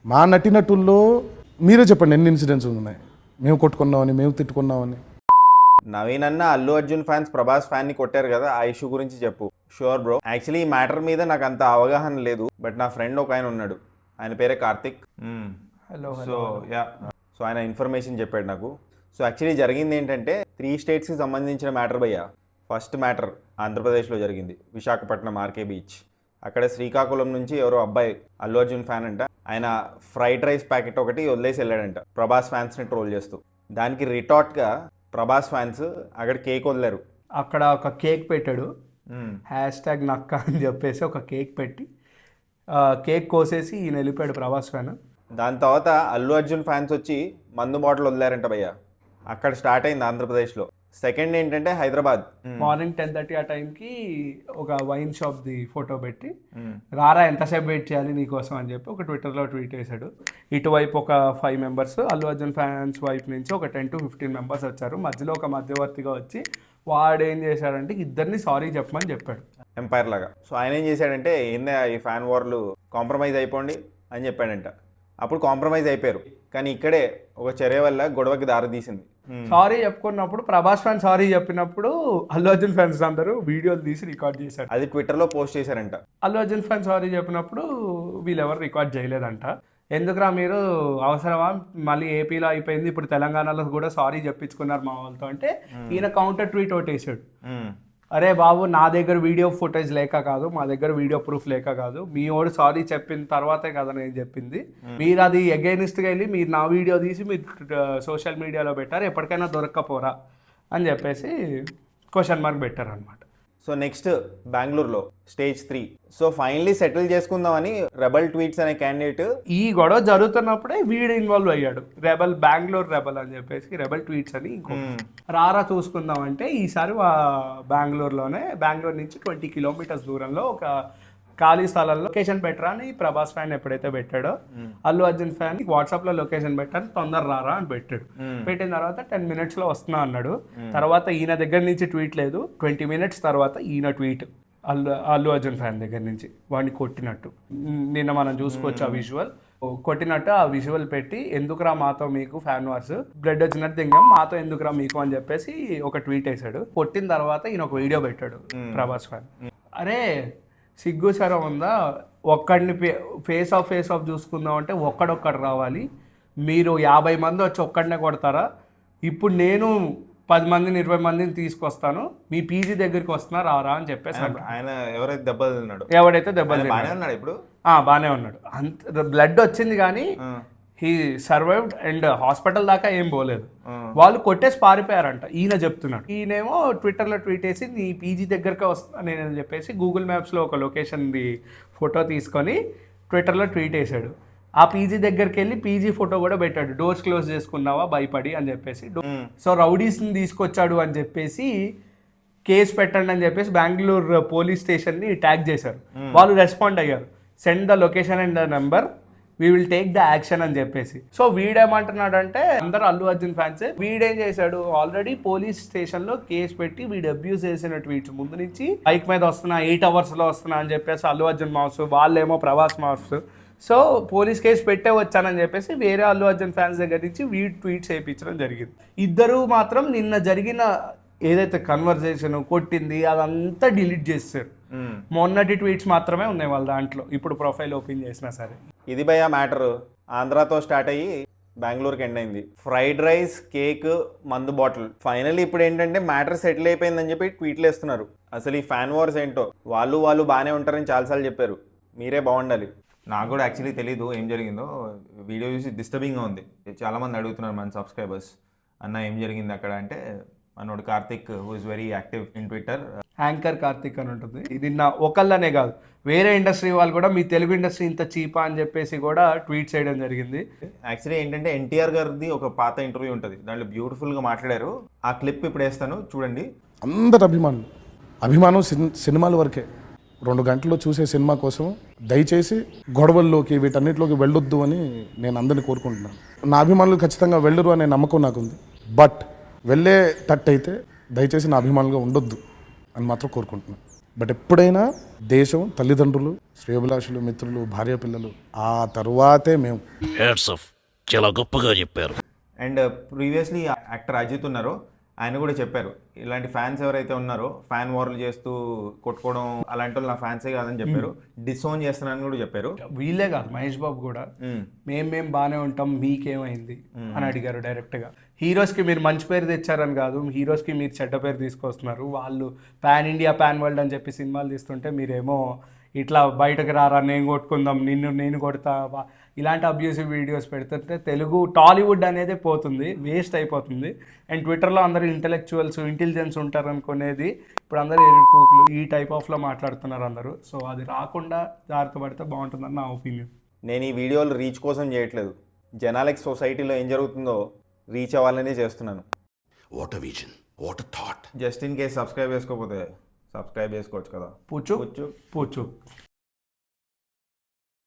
మా నటినటుల్లో మీరే చెప్పండి ఎన్ని ఇన్సిడెంట్స్ ఉన్నాయి మేము కొట్టుకున్నామని మేము తిట్టుకున్నామని. నవీన్ అన్న అల్లు అర్జున్ ఫ్యాన్స్ ప్రభాస్ ఫ్యాన్ ని కొట్టారు కదా, ఆ ఇష్యూ గురించి చెప్పు. షూర్ బ్రో, యాక్చువల్లీ ఈ మ్యాటర్ మీద నాకు అంత అవగాహన లేదు, బట్ నా ఫ్రెండ్ ఒక ఆయన ఉన్నాడు, ఆయన పేరే కార్తిక్. సో ఆయన ఇన్ఫర్మేషన్ చెప్పాడు నాకు. సో యాక్చువల్లీ జరిగింది ఏంటంటే 3 స్టేట్స్కి సంబంధించిన మ్యాటర్ భయ్యా. ఫస్ట్ మ్యాటర్ ఆంధ్రప్రదేశ్లో జరిగింది, విశాఖపట్నం ఆర్కే బీచ్. అక్కడ శ్రీకాకుళం నుంచి ఎవరో అబ్బాయి అల్లు అర్జున్ ఫ్యాన్ అంట, ఆయన ఫ్రైడ్ రైస్ ప్యాకెట్ ఒకటి వదిలేసి వెళ్ళాడంట ప్రభాస్ ఫ్యాన్స్ని ట్రోల్ చేస్తూ. దానికి రిటార్ట్గా ప్రభాస్ ఫ్యాన్స్ అక్కడ కేక్ వదిలేరు. అక్కడ ఒక కేక్ పెట్టాడు, హ్యాష్ట్యాగ్ నక్క అని చెప్పేసి ఒక కేక్ పెట్టి కేక్ కోసేసి ఈయన వెళ్ళిపోయాడు ప్రభాస్ ఫ్యాన్. దాని తర్వాత అల్లు అర్జున్ ఫ్యాన్స్ వచ్చి మందు బాటిల్ వదిలేరంట భయ్య. అక్కడ స్టార్ట్ అయింది ఆంధ్రప్రదేశ్లో. సెకండ్ ఏంటంటే హైదరాబాద్, మార్నింగ్ 10:30 ఆ టైంకి ఒక వైన్ షాప్ది ఫోటో పెట్టి రారా ఎంతసేపు వెయిట్ చేయాలి నీకోసం అని చెప్పి ఒక ట్విట్టర్లో ట్వీట్ చేశాడు. ఇటువైపు ఒక 5 మెంబర్స్, అల్లు అర్జున్ ఫ్యాన్స్ వైపు నుంచి ఒక 10 to 15 మెంబర్స్ వచ్చారు. మధ్యలో ఒక మధ్యవర్తిగా వచ్చి వాడు ఏం చేశాడంటే ఇద్దరిని సారీ చెప్పమని చెప్పాడు, ఎంపైర్ లాగా. సో ఆయన ఏం చేశాడంటే ఏందా ఈ ఫ్యాన్ వార్లు, కాంప్రమైజ్ అయిపోండి అని చెప్పాడంట. అప్పుడు కాంప్రమైజ్ అయిపోయారు, కానీ ఇక్కడే ఒక చర్య వల్ల గొడవకి దారి తీసింది. సారీ చెప్పుకున్నప్పుడు ప్రభాస్ ఫ్యాన్ సారీ చెప్పినప్పుడు అల్లు అర్జున్ ఫ్యాన్స్ అందరూ వీడియోలు తీసి రికార్డ్ చేశారు. అది ట్విట్టర్లో పోస్ట్ చేశారంట. అల్లు అర్జున్ ఫ్యాన్ సారీ చెప్పినప్పుడు వీళ్ళెవరు రికార్డ్ చేయలేదంట. ఎందుకురా మీరు అవసరమా, మళ్ళీ ఏపీలో అయిపోయింది ఇప్పుడు తెలంగాణలో కూడా సారీ చెప్పించుకున్నారు మా వాళ్ళతో అంటే ఈయన కౌంటర్ ట్వీట్ ఒకటి వేసాడు. అరే బాబు, నా దగ్గర వీడియో ఫుటేజ్ లేక కాదు, మా దగ్గర వీడియో ప్రూఫ్ లేక కాదు, మీ వాడు సారీ చెప్పిన తర్వాతే కదా నేను చెప్పింది. మీరు అది అగైనిస్ట్గా వెళ్ళి మీరు నా వీడియో తీసి మీరు సోషల్ మీడియాలో పెట్టారు, ఎప్పటికైనా దొరక్కపోరా అని చెప్పేసి క్వశ్చన్ మార్క్ పెట్టారు అనమాట. సో నెక్స్ట్ బెంగళూరులో స్టేజ్ 3. సో ఫైనలీ సెటిల్ చేసుకుందామని రెబల్ ట్వీట్స్ అనే క్యాండిడేట్ ఈ గొడవ జరుగుతున్నప్పుడే వీడు ఇన్వాల్వ్ అయ్యాడు. రెబల్, బెంగళూరు రెబల్ అని చెప్పేసి రెబల్ ట్వీట్స్ అని ఇంకో రారా చూసుకుందాం అంటే ఈసారి బెంగళూరు నుంచి 20 కిలోమీటర్స్ దూరంలో ఒక ఖాళీ స్థలంలో లొకేషన్ పెట్టరా అని ప్రభాస్ ఫ్యాన్ ఎప్పుడైతే పెట్టాడో అల్లు అర్జున్ ఫ్యాన్ వాట్సాప్లో లొకేషన్ పెట్టాను, తొందర రారా అని పెట్టాడు. పెట్టిన తర్వాత 10 minutesలో వస్తున్నా అన్నాడు. తర్వాత ఈయన దగ్గర నుంచి ట్వీట్ లేదు, 20 minutes తర్వాత ఈయన ట్వీట్ అల్లు అర్జున్ ఫ్యాన్ దగ్గర నుంచి వాడిని కొట్టినట్టు. నిన్న మనం చూసుకోవచ్చు ఆ విజువల్. కొట్టినట్టు ఆ విజువల్ పెట్టి ఎందుకురా మాతో మీకు ఫ్యాన్ వార్స్, బ్లడ్ వచ్చినట్టు దింగాం మాతో ఎందుకురా మీకు అని చెప్పేసి ఒక ట్వీట్ వేసాడు. కొట్టిన తర్వాత ఈయన ఒక వీడియో పెట్టాడు ప్రభాస్ ఫ్యాన్. అరే సిగ్గు సరం ఉందా, ఒక్కడిని ఫేస్ ఆఫ్ చూసుకుందాం అంటే ఒక్కడొక్కడు రావాలి, మీరు 50 మంది వచ్చి ఒక్కడనే కొడతారా, ఇప్పుడు నేను 10 మందిని 20 మందిని తీసుకొస్తాను, మీ పీజీ దగ్గరికి వస్తున్నా రారా అని చెప్పేసి ఆయన ఎవరైతే దెబ్బలు ఉన్నాడు ఇప్పుడు బాగానే ఉన్నాడు. అంత బ్లడ్ వచ్చింది కానీ హీ సర్వైవ్డ్ అండ్ హాస్పిటల్ దాకా ఏం పోలేదు. వాళ్ళు కొట్టేసి పారిపోయారంట ఈయన చెప్తున్నాడు. ఈయనేమో ట్విట్టర్లో ట్వీట్ వేసి నీ పీజీ దగ్గరకే వస్తా నేను చెప్పేసి గూగుల్ మ్యాప్స్లో ఒక లొకేషన్ది ఫోటో తీసుకొని ట్విట్టర్లో ట్వీట్ వేసాడు. ఆ పీజీ దగ్గరికి వెళ్ళి పీజీ ఫోటో కూడా పెట్టాడు, డోర్స్ క్లోజ్ చేసుకున్నావా భయపడి అని చెప్పేసి. సో రౌడీస్ని తీసుకొచ్చాడు అని చెప్పేసి కేసు పెట్టండి అని చెప్పేసి బెంగళూరు పోలీస్ స్టేషన్ని ట్యాగ్ చేశారు. వాళ్ళు రెస్పాండ్ అయ్యారు, send the location and the number, we will take the action అని చెప్పేసి. సో వీడేమంటున్నాడంటే అందరూ అల్లు అర్జున్ ఫ్యాన్సే. వీడేం చేశాడు, ఆల్రెడీ పోలీస్ స్టేషన్లో కేసు పెట్టి వీడు అబ్యూస్ చేసిన ట్వీట్స్ ముందు నుంచి బైక్ మీద వస్తున్నా 8 hours వస్తున్నా అని చెప్పేసి అల్లు అర్జున్ మాస్, వాళ్ళేమో Prabhas mass. So police case పెట్టే వచ్చానని చెప్పేసి వేరే అల్లు అర్జున్ ఫ్యాన్స్ దగ్గర నుంచి వీడి ట్వీట్స్ వేయించడం జరిగింది. ఇద్దరు మాత్రం నిన్న జరిగిన ఏదైతే కన్వర్జేషన్ కొట్టింది అదంతా డిలీట్ చేస్తారు. మొన్నటి ట్వీట్స్ మాత్రమే ఉన్నాయి వాళ్ళ దాంట్లో, ఇప్పుడు ప్రొఫైల్ ఓపెన్ చేసినా సరే. ఇది భయ్యా మ్యాటర్ ఆంధ్రాతో స్టార్ట్ అయ్యి బెంగళూరుకి ఎండ్ అయింది. ఫ్రైడ్ రైస్, కేక్, మందు బాటిల్. ఫైనల్లీ ఇప్పుడు ఏంటంటే మ్యాటర్ సెటిల్ అయిపోయిందని చెప్పి ట్వీట్లు వేస్తున్నారు. అసలు ఈ ఫ్యాన్ వార్స్ ఏంటో, వాళ్ళు బాగానే ఉంటారని చాలాసార్లు చెప్పారు, మీరే బాగుండాలి. నాకు కూడా యాక్చువల్లీ తెలీదు ఏం జరిగిందో, వీడియో చూసి డిస్టర్బింగ్గా ఉంది. చాలామంది అడుగుతున్నారు మన సబ్స్క్రైబర్స్, అన్న ఏం జరిగింది అక్కడ అంటే, మనోడు Karthik who is very active in Twitter, anchor Karthik అని ఉంటుంది. ఇది నా ఒకళ్ళనే కాదు, వేరే ఇండస్ట్రీ వాళ్ళు కూడా మీ తెలుగు ఇండస్ట్రీ ఇంత చీపా అని చెప్పేసి కూడా ట్వీట్ చేయడం జరిగింది. యాక్చువల్లీ ఏంటంటే ఎన్టీఆర్ గారిది ఒక పాత ఇంటర్వ్యూ ఉంటుంది, దాంట్లో బ్యూటిఫుల్గా మాట్లాడారు. ఆ క్లిప్ ఇప్పుడు వేస్తాను చూడండి. అందరు అభిమానం సినిమాల వరకే. 2 గంటల్లో చూసే సినిమా కోసం దయచేసి గొడవల్లోకి వీటన్నిటిలోకి వెళ్ళొద్దు అని నేను అందరినీ కోరుకుంటున్నాను. నా అభిమానులు ఖచ్చితంగా వెళ్ళరు అనే నమ్మకం నాకుంది, బట్ వెళ్ళేటట్టయితే దయచేసి నా అభిమానులుగా ఉండొద్దు అని మాత్రం కోరుకుంటున్నాను. బట్ ఎప్పుడైనా దేశం, తల్లిదండ్రులు, శ్రేయోభిలాషులు, మిత్రులు, భార్య పిల్లలు, ఆ తరువాతే మేము. హ్యాట్స్ ఆఫ్, చాలా గొప్పగా చెప్పారు. అండ్ ప్రీవియస్లీ యాక్టర్ అజిత్ ఉన్నారో ఆయన కూడా చెప్పారు, ఇలాంటి ఫ్యాన్స్ ఎవరైతే ఉన్నారో ఫ్యాన్ వార్లు చేస్తూ కొట్టుకోవడం అలాంటి వాళ్ళు నా ఫ్యాన్సే కాదని చెప్పారు. డిసోన్ చేస్తున్నారని కూడా చెప్పారు. వీళ్ళే కాదు, మహేష్ బాబు కూడా మేము బాగానే ఉంటాం, మీకేమైంది అని అడిగారు డైరెక్ట్గా. హీరోస్కి మీరు మంచి పేరు తెచ్చారని కాదు, హీరోస్కి మీరు చెడ్డ పేరు తీసుకొస్తున్నారు. వాళ్ళు పాన్ ఇండియా, పాన్ వరల్డ్ అని చెప్పి సినిమాలు తీస్తుంటే మీరేమో ఇట్లా బయటకు రారా, నేను కొట్టుకుందాం, నేను కొడతా, ఇలాంటి అబ్యూసివ్ వీడియోస్ పెడుతుంటే తెలుగు టాలీవుడ్ అనేది పోతుంది, వేస్ట్ అయిపోతుంది. అండ్ ట్విట్టర్లో అందరూ ఇంటెలిజెన్స్ ఉంటారు అనుకునేది ఇప్పుడు అందరూ ఎరుపుకులు ఈ టైప్ ఆఫ్లో మాట్లాడుతున్నారు అందరూ. సో అది రాకుండా జాగ్రత్త పడితే బాగుంటుందని నా ఒపీనియన్. నేను ఈ వీడియోలు రీచ్ కోసం చేయట్లేదు, జనాలకి సొసైటీలో ఏం జరుగుతుందో రీచ్ అవ్వాలనే చేస్తున్నాను. What a vision, what a thought. Just in case subscribe చేసుకోకపోతే సబ్స్క్రైబ్ చేసుకోవచ్చు కదా. పూచు